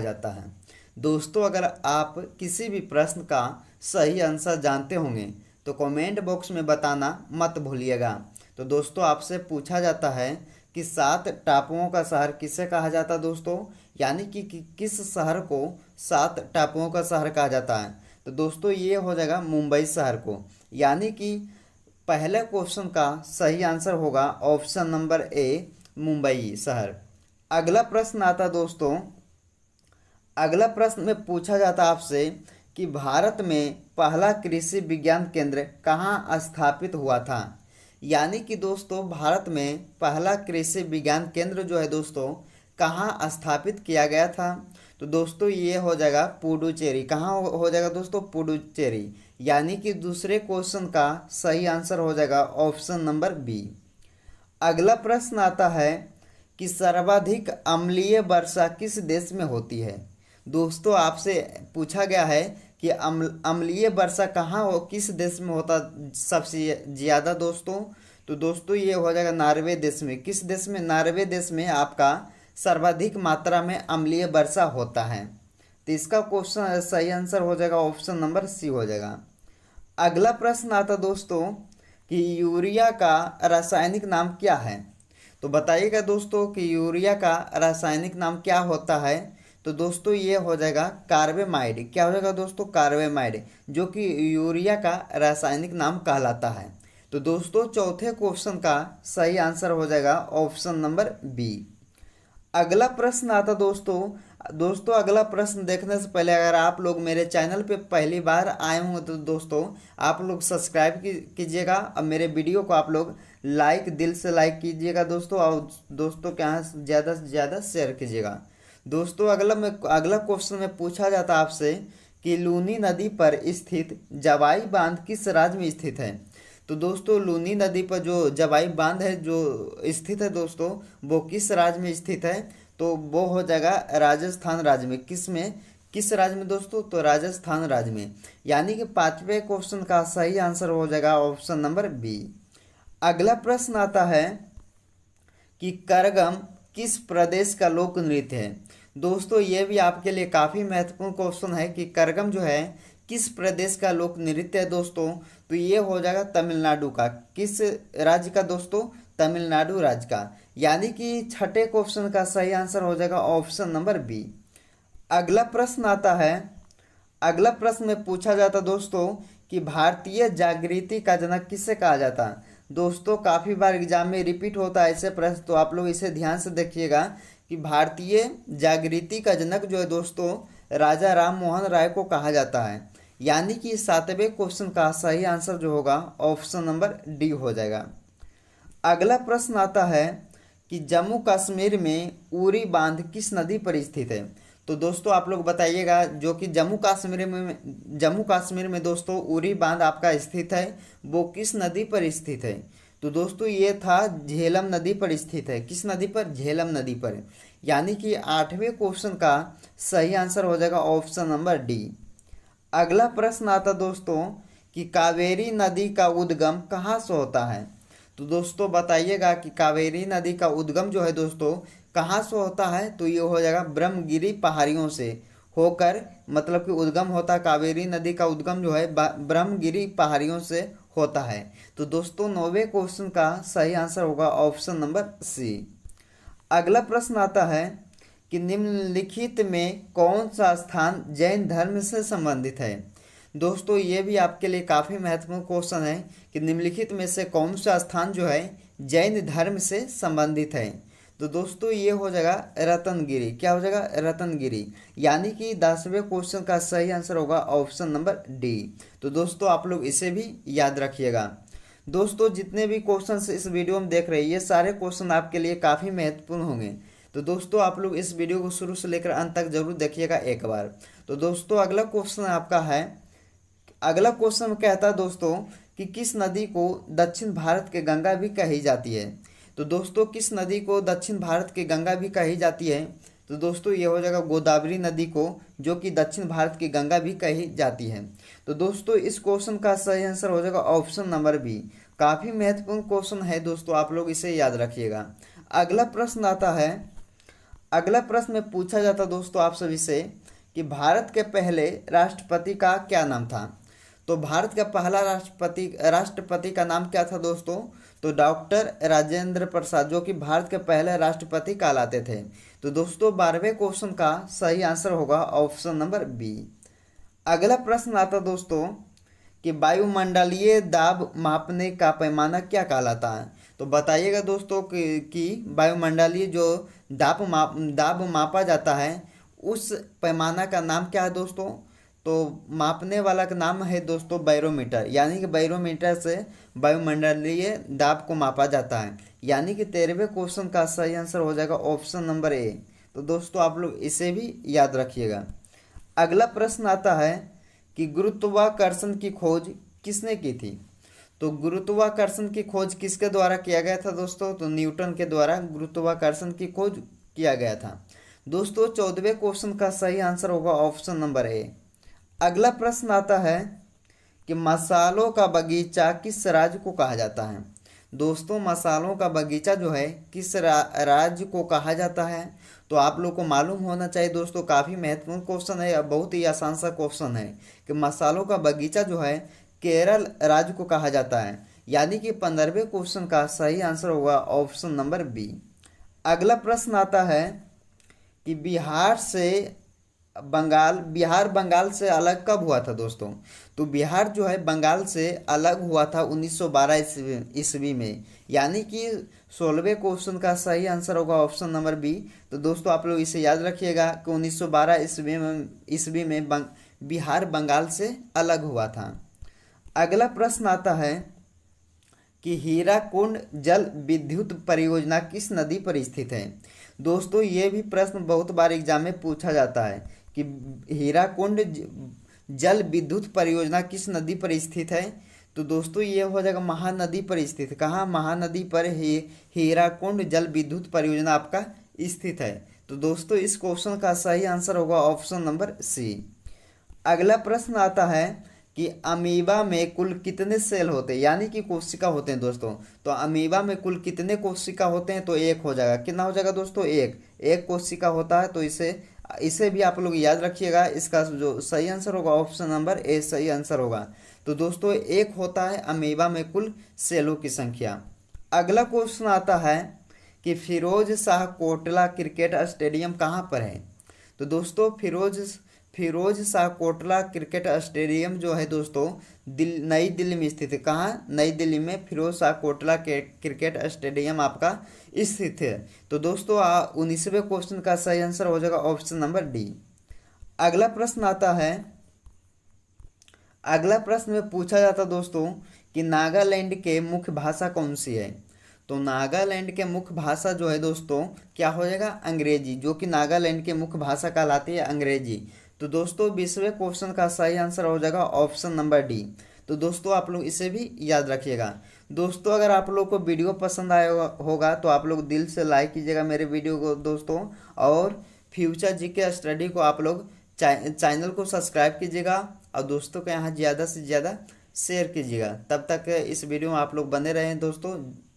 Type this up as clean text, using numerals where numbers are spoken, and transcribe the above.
जाता है। दोस्तों अगर आप किसी भी प्रश्न का सही आंसर जानते होंगे तो कमेंट बॉक्स में बताना मत भूलिएगा। तो दोस्तों आपसे पूछा जाता है कि 7 टापुओं का शहर किसे कहा जाता है दोस्तों, यानी कि किस शहर को 7 टापुओं का शहर कहा जाता है। तो दोस्तों ये हो जाएगा मुंबई शहर को, यानी कि पहले क्वेश्चन का सही आंसर होगा ऑप्शन नंबर ए मुंबई शहर। अगला प्रश्न आता दोस्तों, अगला प्रश्न में पूछा जाता आपसे कि भारत में पहला कृषि विज्ञान केंद्र कहाँ स्थापित हुआ था। यानी कि दोस्तों भारत में पहला कृषि विज्ञान केंद्र जो है दोस्तों कहाँ स्थापित किया गया था। तो दोस्तों ये हो जाएगा पुडुचेरी। कहाँ हो जाएगा दोस्तों, पुडुचेरी। यानी कि दूसरे क्वेश्चन का सही आंसर हो जाएगा ऑप्शन नंबर बी। अगला प्रश्न आता है कि सर्वाधिक अम्लीय वर्षा किस देश में होती है। दोस्तों आपसे पूछा गया है कि अम्लीय वर्षा कहाँ हो, किस देश में होता सबसे ज़्यादा दोस्तों। तो दोस्तों ये हो जाएगा नॉर्वे देश में। किस देश में, नॉर्वे देश में आपका सर्वाधिक मात्रा में अम्लीय वर्षा होता है। तो इसका क्वेश्चन सही आंसर हो जाएगा ऑप्शन नंबर सी हो जाएगा। अगला प्रश्न आता दोस्तों कि यूरिया का रासायनिक नाम क्या है। तो बताइएगा दोस्तों कि यूरिया का रासायनिक नाम क्या होता है। तो दोस्तों ये हो जाएगा कार्बेमाइड। क्या हो जाएगा दोस्तों, कार्बेमाइड, जो कि यूरिया का रासायनिक नाम कहलाता है। तो दोस्तों चौथे क्वेश्चन का सही आंसर हो जाएगा ऑप्शन नंबर बी। अगला प्रश्न आता दोस्तों अगला प्रश्न देखने से पहले अगर आप लोग मेरे चैनल पे पहली बार आए होंगे तो दोस्तों आप लोग सब्सक्राइब कीजिएगा और मेरे वीडियो को आप लोग दिल से लाइक कीजिएगा दोस्तों, और दोस्तों के यहाँ ज़्यादा से ज़्यादा शेयर कीजिएगा। दोस्तों अगला क्वेश्चन में पूछा जाता है आपसे कि लूनी नदी पर स्थित जवाई बांध किस राज्य में स्थित है। तो दोस्तों लूनी नदी पर जो जवाई बांध है जो स्थित है दोस्तों वो किस राज्य में स्थित है। तो वो हो जाएगा राजस्थान राज्य में। किस राज्य में दोस्तों, तो राजस्थान राज्य में। यानी कि पांचवें क्वेश्चन का सही आंसर हो जाएगा ऑप्शन नंबर बी। अगला प्रश्न आता है कि करगम किस प्रदेश का लोक नृत्य है। दोस्तों ये भी आपके लिए काफ़ी महत्वपूर्ण क्वेश्चन है कि करगम जो है किस प्रदेश का लोक नृत्य है दोस्तों। तो ये हो जाएगा तमिलनाडु का। किस राज्य का दोस्तों, तमिलनाडु राज्य का। यानी कि छठे क्वेश्चन का सही आंसर हो जाएगा ऑप्शन नंबर बी। अगला प्रश्न आता है, अगला प्रश्न में पूछा जाता दोस्तों कि भारतीय जागृति का जनक किसे कहा जाता। दोस्तों काफ़ी बार एग्जाम में रिपीट होता है ऐसे प्रश्न, तो आप लोग इसे ध्यान से देखिएगा कि भारतीय जागृति का जनक जो है दोस्तों राजा राम मोहन राय को कहा जाता है। यानी कि 7वें क्वेश्चन का सही आंसर जो होगा ऑप्शन नंबर डी हो जाएगा। अगला प्रश्न आता है कि जम्मू कश्मीर में उरी बांध किस नदी पर स्थित है। तो दोस्तों आप लोग बताइएगा जो कि जम्मू कश्मीर में दोस्तों उरी बांध आपका स्थित है वो किस नदी पर स्थित है। तो दोस्तों ये था झेलम नदी पर स्थित है। किस नदी पर, झेलम नदी पर। यानी कि 8वें क्वेश्चन का सही आंसर हो जाएगा ऑप्शन नंबर डी। अगला प्रश्न आता दोस्तों कि कावेरी नदी का उद्गम कहाँ से होता है। तो दोस्तों बताइएगा कि कावेरी नदी का उद्गम जो है दोस्तों कहाँ से होता है। तो ये हो जाएगा ब्रह्मगिरी पहाड़ियों से होकर, मतलब कि उद्गम होता है, कावेरी नदी का उद्गम जो है ब्रह्मगिरी पहाड़ियों से होता है। तो दोस्तों 9वें क्वेश्चन का सही आंसर होगा ऑप्शन नंबर सी। अगला प्रश्न आता है कि निम्नलिखित में कौन सा स्थान जैन धर्म से संबंधित है। दोस्तों ये भी आपके लिए काफ़ी महत्वपूर्ण क्वेश्चन है कि निम्नलिखित में से कौन सा स्थान जो है जैन धर्म से संबंधित है। तो दोस्तों ये हो जाएगा रत्नगिरी। क्या हो जाएगा, रत्नगिरी। यानी कि 10वें क्वेश्चन का सही आंसर होगा ऑप्शन नंबर डी। तो दोस्तों आप लोग इसे भी याद रखिएगा। दोस्तों जितने भी क्वेश्चन इस वीडियो में देख रहे हैं ये सारे क्वेश्चन आपके लिए काफ़ी महत्वपूर्ण होंगे। तो दोस्तों आप लोग इस वीडियो को शुरू से लेकर अंत तक जरूर देखिएगा एक बार। तो दोस्तों अगला क्वेश्चन आपका है, अगला क्वेश्चन कहता है दोस्तों कि किस नदी को दक्षिण भारत के गंगा भी कही जाती है। तो दोस्तों किस नदी को दक्षिण भारत की गंगा भी कही जाती है। तो दोस्तों ये हो जाएगा गोदावरी नदी को, जो कि दक्षिण भारत की गंगा भी कही जाती है। तो दोस्तों इस क्वेश्चन का सही आंसर हो जाएगा ऑप्शन नंबर बी। काफ़ी महत्वपूर्ण क्वेश्चन है दोस्तों, आप लोग इसे याद रखिएगा। अगला प्रश्न आता है, अगला प्रश्न में पूछा जाता दोस्तों आप सभी से कि भारत के पहले राष्ट्रपति का क्या नाम था। तो भारत का पहला राष्ट्रपति का नाम क्या था दोस्तों। तो डॉक्टर राजेंद्र प्रसाद, जो कि भारत के पहले राष्ट्रपति कहलाते थे। तो दोस्तों 12वें क्वेश्चन का सही आंसर होगा ऑप्शन नंबर बी। अगला प्रश्न आता दोस्तों कि वायुमंडलीय दाब मापने का पैमाना क्या कहलाता है। तो बताइएगा दोस्तों कि वायुमंडलीय जो दाब मापा जाता है उस पैमाना का नाम क्या है दोस्तों। तो मापने वाला का नाम है दोस्तों बैरोमीटर, यानी कि बैरोमीटर से वायुमंडलीय दाब को मापा जाता है। यानी कि 13वें क्वेश्चन का सही आंसर हो जाएगा ऑप्शन नंबर ए। तो दोस्तों आप लोग इसे भी याद रखिएगा। अगला प्रश्न आता है कि गुरुत्वाकर्षण की खोज किसने की थी। तो गुरुत्वाकर्षण की खोज किसके द्वारा किया गया था दोस्तों। तो न्यूटन के द्वारा गुरुत्वाकर्षण की खोज किया गया था। दोस्तों 14वें क्वेश्चन का सही आंसर होगा ऑप्शन नंबर ए। अगला प्रश्न आता है कि मसालों का बगीचा किस राज्य को कहा जाता है। दोस्तों मसालों का बगीचा जो है किस राज्य को कहा जाता है। तो आप लोग को मालूम होना चाहिए दोस्तों, काफ़ी महत्वपूर्ण क्वेश्चन है, बहुत ही आसान सा क्वेश्चन है कि मसालों का बगीचा जो है केरल राज्य को कहा जाता है। यानी कि 15वें क्वेश्चन का सही आंसर होगा ऑप्शन नंबर बी। अगला प्रश्न आता है कि बिहार बंगाल से अलग कब हुआ था दोस्तों। तो बिहार जो है बंगाल से अलग हुआ था 1912 ईस्वी में। यानी कि 16वें क्वेश्चन का सही आंसर होगा ऑप्शन नंबर बी। तो दोस्तों आप लोग इसे याद रखिएगा कि 1912 ईस्वी में बिहार बंगाल से अलग हुआ था। अगला प्रश्न आता है कि हीराकुंड जल विद्युत परियोजना किस नदी पर स्थित है। दोस्तों ये भी प्रश्न बहुत बार एग्जाम में पूछा जाता है कि हीराकुंड जल विद्युत परियोजना किस नदी पर स्थित है। तो दोस्तों ये हो जाएगा महानदी पर स्थित है। कहाँ, महानदी पर हीराकुंड जल विद्युत परियोजना आपका स्थित है। तो दोस्तों इस क्वेश्चन का सही आंसर होगा ऑप्शन नंबर सी। अगला प्रश्न आता है कि अमीबा में कुल कितने सेल होते हैं, यानी कि कोशिका होते हैं दोस्तों। तो अमीबा में कुल कितने कोशिका होते हैं। तो एक हो जाएगा। कितना हो जाएगा दोस्तों, एक कोशिका होता है। तो इसे भी आप लोग याद रखिएगा। इसका जो सही आंसर होगा ऑप्शन नंबर ए सही आंसर होगा। तो दोस्तों एक होता है अमीबा में कुल सेलों की संख्या। अगला क्वेश्चन आता है कि फिरोज शाह कोटला क्रिकेट स्टेडियम कहाँ पर है। तो दोस्तों फिरोज शाह कोटला क्रिकेट स्टेडियम जो है दोस्तों नई दिल्ली में स्थित है। कहाँ, नई दिल्ली में फिरोज शाह कोटला के क्रिकेट स्टेडियम आपका स्थित है। तो दोस्तों 19वें क्वेश्चन का सही आंसर हो जाएगा ऑप्शन नंबर डी। अगला प्रश्न आता है, अगला प्रश्न में पूछा जाता दोस्तों कि नागालैंड के मुख्य भाषा कौन सी है। तो नागालैंड के मुख्य भाषा जो है दोस्तों क्या हो जाएगा, अंग्रेजी, जो कि नागालैंड की मुख्य भाषा कहलाती है अंग्रेजी। तो दोस्तों 20वें क्वेश्चन का सही आंसर हो जाएगा ऑप्शन नंबर डी। तो दोस्तों आप लोग इसे भी याद रखिएगा। दोस्तों अगर आप लोग को वीडियो पसंद आया होगा तो आप लोग दिल से लाइक कीजिएगा मेरे वीडियो को दोस्तों, और फ्यूचर जीके स्टडी को आप लोग चैनल को सब्सक्राइब कीजिएगा और दोस्तों को यहाँ ज़्यादा से ज़्यादा शेयर कीजिएगा। तब तक इस वीडियो में आप लोग बने रहें दोस्तों।